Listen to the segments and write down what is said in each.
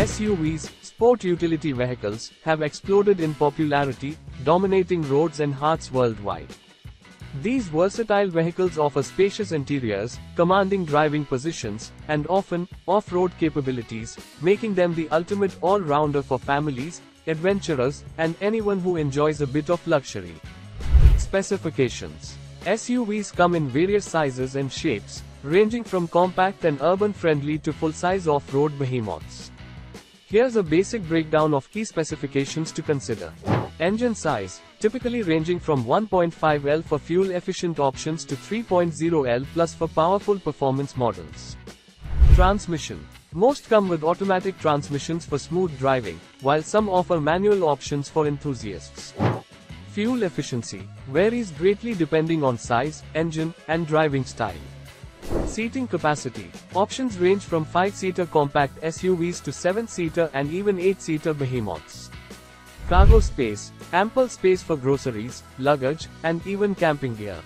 SUVs, sport utility vehicles, have exploded in popularity, dominating roads and hearts worldwide. These versatile vehicles offer spacious interiors, commanding driving positions, and often, off-road capabilities, making them the ultimate all-rounder for families, adventurers, and anyone who enjoys a bit of luxury. Specifications. SUVs come in various sizes and shapes, ranging from compact and urban-friendly to full-size off-road behemoths. Here's a basic breakdown of key specifications to consider. Engine size, typically ranging from 1.5 L for fuel-efficient options to 3.0 L plus for powerful performance models. Transmission. Most come with automatic transmissions for smooth driving, while some offer manual options for enthusiasts. Fuel efficiency varies greatly depending on size, engine, and driving style. Seating capacity. Options range from 5-seater compact SUVs to 7-seater and even 8-seater behemoths. Cargo space. Ample space for groceries, luggage, and even camping gear.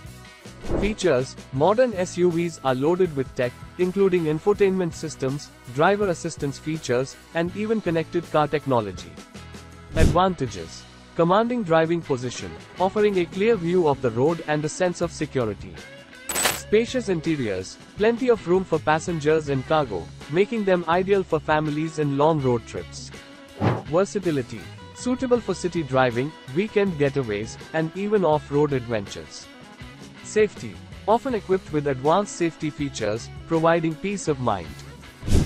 Features. Modern SUVs are loaded with tech, including infotainment systems, driver assistance features, and even connected car technology. Advantages. Commanding driving position, offering a clear view of the road and a sense of security. Spacious interiors, plenty of room for passengers and cargo, making them ideal for families and long road trips. Versatility. Suitable for city driving, weekend getaways, and even off-road adventures. Safety. Often equipped with advanced safety features, providing peace of mind.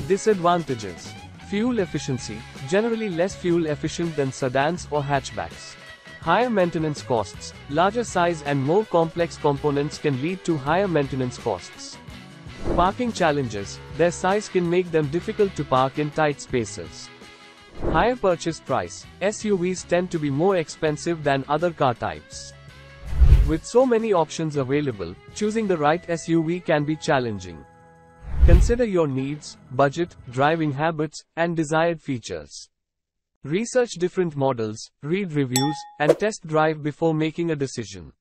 Disadvantages. Fuel efficiency, generally less fuel efficient than sedans or hatchbacks. Higher maintenance costs. Larger size and more complex components can lead to higher maintenance costs. Parking challenges. Their size can make them difficult to park in tight spaces. Higher purchase price. SUVs tend to be more expensive than other car types. With so many options available, choosing the right SUV can be challenging. Consider your needs, budget, driving habits, and desired features. Research different models, read reviews, and test drive before making a decision.